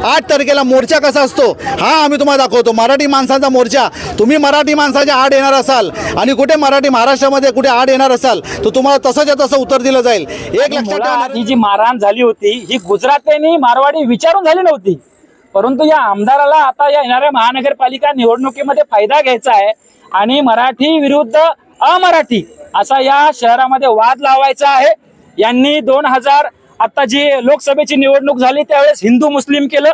8 तारखेला मोर्चा कसा असतो हा आम्ही तुम्हाला दाखवतो। मराठी माणसांचा मोर्चा, तुम्ही मराठी माणसाच्या आड येणार असाल आणि कुठे मराठी महाराष्ट्रामध्ये कुठे आड येणार असाल तर तुम्हाला तसंच्या तसं उत्तर दिलं जाईल। एक लक्षात ठेवा, ही जी मारहाण झाली होती ही गुजरातनी मारवाडी विचारून झाली नव्हती, परंतु या आमदाराला आता या येणाऱ्या महानगरपालिका निवडणुकीमध्ये फायदा घ्यायचा आहे आणि मराठी विरुद्ध अमराठी असा या शहरामध्ये वाद लावायचा आहे। यांनी 2000 आता जी लोकसभेची निवडणूक झाली त्यावेळेस हिंदू मुस्लिम केलं,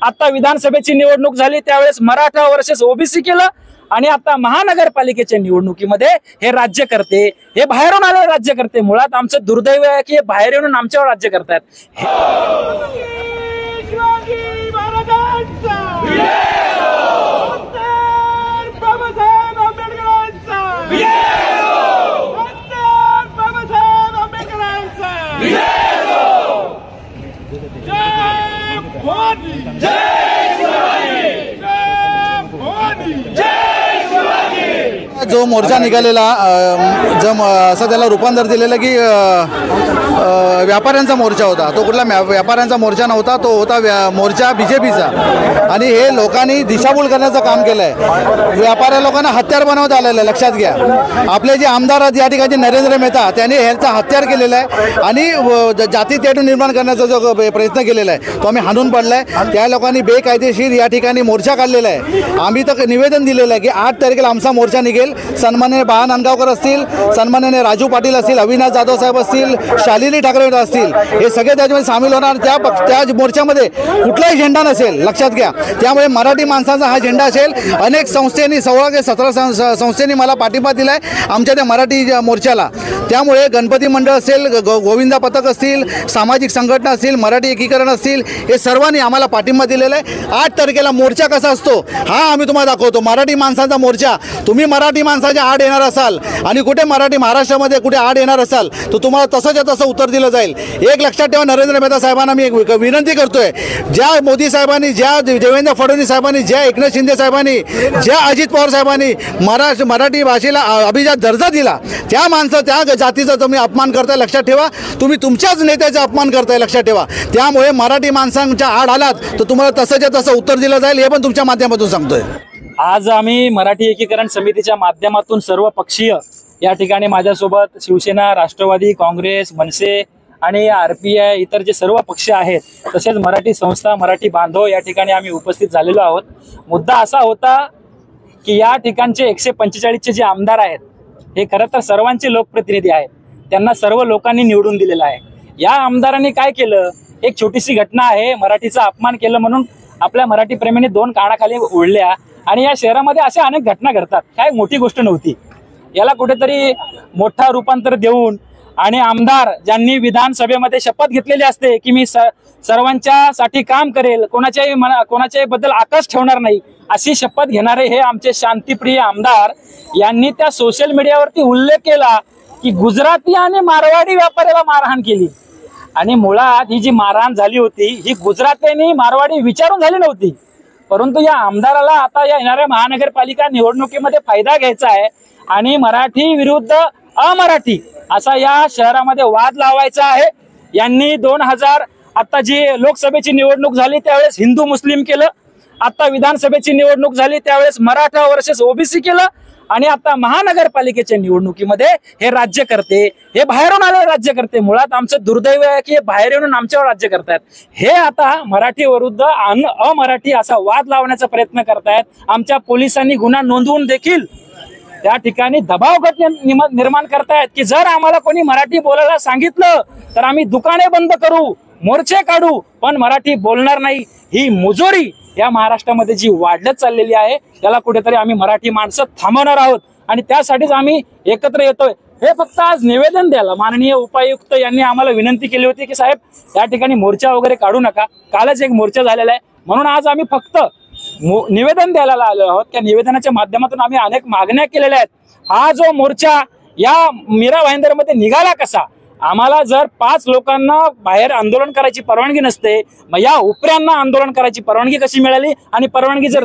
आता विधानसभेची निवडणूक झाली त्यावेळेस मराठा वर्सेस ओबीसी केलं आणि आता महानगरपालिकेच्या निवडणुकीमध्ये हे राज्यकर्ते, हे बाहेरून आले राज्यकर्ते, मुळात आमचं दुर्दैव आहे की हे बाहेर येऊन आमच्यावर राज्य करतात। जो मोर्चा निघालेला असं त्याला रूपांतर दिलेलं की व्यापाऱ्यांचा मोर्चा होता, तो कुठला व्यापाऱ्यांचा मोर्चा नव्हता, तो होता मोर्चा बीजेपीचा। आणि हे लोकांनी दिशाभूल करण्याचं काम केलं आहे। व्यापाऱ्या लोकांना हत्यार बनवत आलेलं आहे, लक्षात घ्या। आपले जे आमदार आहेत या ठिकाणी नरेंद्र मेहता त्यांनी ह्याचा हत्यार केलेला आहे आणि जाती तेढ निर्माण करण्याचा जो प्रयत्न केलेला आहे तो आम्ही हाणून पडलाय। त्या लोकांनी बेकायदेशीर या ठिकाणी मोर्चा काढलेला आहे। आम्ही तर निवेदन दिलेलं आहे की 8 तारखेला आमचा मोर्चा निघेल। सन्माननीय बाळा नांदगावकर असतील, सन्माननीय राजू पाटील असतील, अविनाश जाधव साहेब असतील, शालिनी ठाकरे असतील, हे सगळे त्याच्यामध्ये सामील होणार। त्या मोर्चामध्ये कुठलाही झेंडा नसेल, लक्षात घ्या। त्यामुळे मराठी माणसांचा हा झेंडा असेल। अनेक संस्थेनी 16 ते 17 संस्थेनी मला पाठिंबा दिलाय आमच्या त्या मराठी मोर्चाला। त्यामुळे गणपती मंडळ असेल, गोविंदा पथक असतील, सामाजिक संघटना असतील, मराठी एकीकरण असतील, हे सर्वांनी आम्हाला पाठिंबा दिलेला आहे। 8 तारखेला मोर्चा कसा असतो हा आम्ही तुम्हाला दाखवतो। मराठी माणसांचा मोर्चा, तुम्ही मराठी माणसाच्या आड येणार असाल आणि कुठे मराठी महाराष्ट्रामध्ये कुठे आड येणार असाल तर तुम्हाला तसंच्या तसं उत्तर दिलं जाईल। एक लक्षात ठेवा, नरेंद्र मेहता साहेबांना मी एक विनंती करतोय, ज्या मोदी साहेबांनी, ज्या देवेंद्र फडणवीस साहेबांनी, ज्या एकनाथ शिंदे साहेबांनी, ज्या अजित पवार साहेबांनी मराठी भाषेला अभिजात दर्जा दिला, त्या माणसं त्या जातीचा तुम्ही अपमान करताय, लक्षात ठेवा। तुम्ही तुमच्याच नेत्याचा अपमान करताय, लक्षात ठेवा। त्यामुळे मराठी माणसांच्या आड आलात तर तुम्हाला तसंच्या तसं उत्तर दिलं जाईल, हे पण तुमच्या माध्यमातून सांगतोय। आज आम्ही मराठी एकीकरण समितीच्या माध्यमातून सर्व पक्षीय या ठिकाणी माझ्यासोबत शिवसेना, राष्ट्रवादी काँग्रेस, मनसे आणि RPI इतर जे सर्व पक्ष आहेत, तसेच मराठी संस्था, मराठी बांधव या ठिकाणी आम्ही उपस्थित झालेलो आहोत। मुद्दा असा होता की या ठिकाणचे 145 जे आमदार आहेत हे खरं तर सर्वांचे लोकप्रतिनिधी आहेत, त्यांना सर्व लोकांनी निवडून दिलेलं आहे। या आमदारांनी काय केलं, एक छोटीशी घटना आहे, मराठीचा अपमान केलं म्हणून आपल्या मराठी प्रेमीने 2 कानाखाली ओढल्या आणि या शहरामध्ये अशा अनेक घटना घडतात। काय मोठी गोष्ट नव्हती, याला कुठेतरी मोठा रूपांतर देऊन आणि आमदार ज्यांनी विधानसभेमध्ये शपथ घेतलेली असते की मी सर्वांच्यासाठी काम करेल, कोणाच्याही बद्दल आकाश ठेवणार नाही, अशी शपथ घेणारे हे आमचे शांतिप्रिय आमदार यांनी त्या सोशल मीडियावरती उल्लेख केला की गुजराती आणि मारवाडी व्यापाऱ्याला मारहाण केली। आणि मुळात ही जी मारहाण झाली होती ही गुजरातनी मारवाडी विचारून झाली नव्हती, परंतु या आमदाराला आता या येणाऱ्या महानगरपालिका निवडणुकीमध्ये फायदा घ्यायचा आहे आणि मराठी विरुद्ध अमराठी असा या शहरामध्ये वाद लावायचा आहे। यांनी 2000 आता जी लोकसभेची निवडणूक झाली त्यावेळेस हिंदू मुस्लिम केलं, आता विधानसभेची निवडणूक झाली त्यावेळेस मराठा वर्सेस ओबीसी केलं आणि आता महानगरपालिकेच्या निवडणुकीमध्ये हे राज्यकर्ते, हे बाहेरून आले राज्यकर्ते, मुळात आमचं दुर्दैव आहे की हे बाहेर येऊन आमच्यावर राज्य करतायत। हे आता मराठी विरुद्ध अमराठी असा वाद लावण्याचा प्रयत्न करतायत। आमच्या पोलिसांनी गुन्हा नोंदवून देखील त्या ठिकाणी दबाव निर्माण करतायत की जर आम्हाला कोणी मराठी बोलायला सांगितलं तर आम्ही दुकाने बंद करू, मोर्चे काढू, पण मराठी बोलणार नाही। ही मुजोरी या महाराष्ट्रामध्ये जी वाढत चाललेली आहे त्याला कुठेतरी आम्ही मराठी माणसं थांबवणार आहोत आणि त्यासाठीच आम्ही एकत्र येतोय। हे फक्त आज निवेदन द्यायला माननीय उपायुक्त यांनी आम्हाला विनंती केली होती की साहेब त्या ठिकाणी मोर्चा वगैरे काढू नका, कालच एक मोर्चा झालेला आहे, म्हणून आज आम्ही फक्त निवेदन द्यायला आलो आहोत। त्या निवेदनाच्या माध्यमातून आम्ही अनेक मागण्या केलेल्या आहेत। हा जो मोर्चा या मीरा भाईंदरमध्ये निघाला कसा, आम्हाला जर 5 लोकांना बाहेर आंदोलन करायची परवानगी नसते, मग या उपऱ्यांना आंदोलन करायची परवानगी कशी मिळाली? आणि परवानगी जर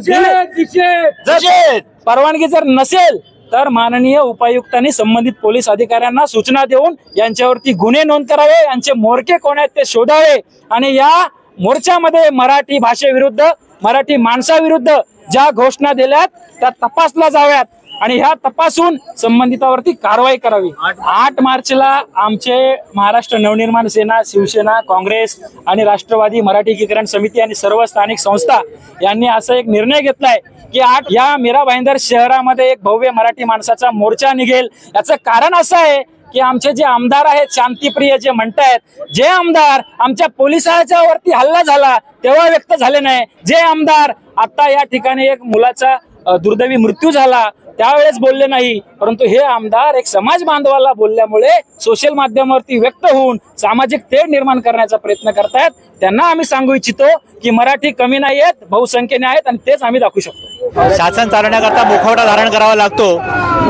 परवानगी जर नसेल तर माननीय उपायुक्तांनी संबंधित पोलीस अधिकाऱ्यांना सूचना देऊन यांच्यावरती गुन्हे नोंद करावे, यांचे मोरके कोण आहेत ते शोधावे आणि या मोर्चामध्ये मराठी भाषेविरुद्ध, मराठी माणसाविरुद्ध ज्या घोषणा दिल्यात त्या तपासल्या जाव्यात आणि ह्या तपासून संबंधितावरती कारवाई करावी। 8 मार्चला आमचे महाराष्ट्र नवनिर्माण सेना, शिवसेना, काँग्रेस आणि राष्ट्रवादी मराठी एकीकरण समिती आणि सर्व स्थानिक संस्था यांनी असा एक निर्णय घेतलाय की 8 या मीरा भाईंदर शहरामध्ये एक भव्य मराठी माणसाचा मोर्चा निघेल। याचं कारण असं आहे की आमचे जे आमदार आहेत शांतिप्रिय जे म्हणतायत, जे आमदार आमच्या पोलिसांच्या वरती हल्ला झाला तेव्हा व्यक्त झाले नाही, जे आमदार आता या ठिकाणी एक मुलाचा दुर्दैवी मृत्यू झाला त्यावेळेस बोलले नाही, परंतु हे आमदार एक समाज बांधवाला बोलल्यामुळे सोशल माध्यमावरती व्यक्त होऊन सामाजिक तेढ निर्माण करण्याचा प्रयत्न करतायत। त्यांना आम्ही सांगू इच्छितो की मराठी कमी नाही आहेत, बहुसंख्येने आहेत आणि तेच आम्ही दाखवू शकतो। शासन चालवण्याकरता मुखवटा धारण करावा लागतो।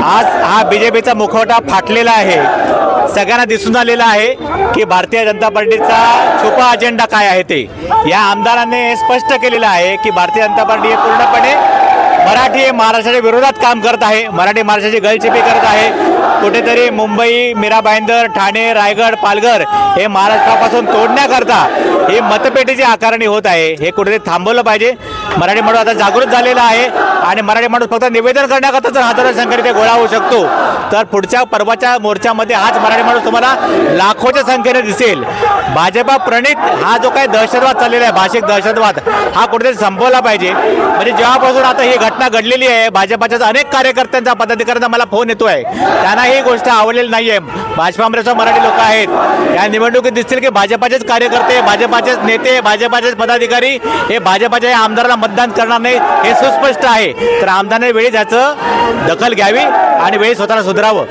आज हा बीजेपीचा मुखवटा फाटलेला आहे, सगळ्यांना दिसून आलेला आहे की भारतीय जनता पार्टीचा छुपा अजेंडा काय आहे ते या आमदारांनी हे स्पष्ट केलेलं आहे की भारतीय जनता पार्टी हे पूर्णपणे मराठी महाराष्ट्राच्या विरोधात काम करत आहे, मराठी महाराष्ट्राची गळचेपी करत आहे। कुठेतरी मुंबई, मीरा भाईंदर, ठाणे, रायगड, पालघर हे महाराष्ट्रापासून तोडण्याकरता ही मतपेटीची आकारणी होत आहे, हे कुठेतरी थांबवलं पाहिजे। मराठी माणूस आता जागृत झालेला आहे आणि मराठी माणूस फक्त निवेदन करण्याकरता जर हाताला संख्येने ते गोळा होऊ शकतो तर पुढच्या परवाच्या मोर्चामध्ये हाच मराठी माणूस तुम्हाला लाखोच्या संख्येने दिसेल। भाजपा प्रणित हा जो काही दहशतवाद चाललेला आहे, भाषिक दहशतवाद, हा कुठेतरी संपवला पाहिजे। म्हणजे जेव्हापासून आता ही घटना घडलेली आहे, भाजपाच्या अनेक कार्यकर्त्यांचा, पदाधिकाऱ्यांचा मला फोन येतोय, त्यांना ही गोष्ट आवडलेली नाहीये। भाजपामध्ये मराठी लोक आहेत, या निवडणुकीत दिसतील की भाजपाचेच कार्यकर्ते, भाजपाचेच नेते, भाजपाचेच पदाधिकारी हे भाजपाच्या आमदाराला मतदान करणार नाही हे सुस्पष्ट आहे। तर आमदारांनी वेळी त्याचं दखल घ्यावी आणि वेळी स्वतःला सुधारावं।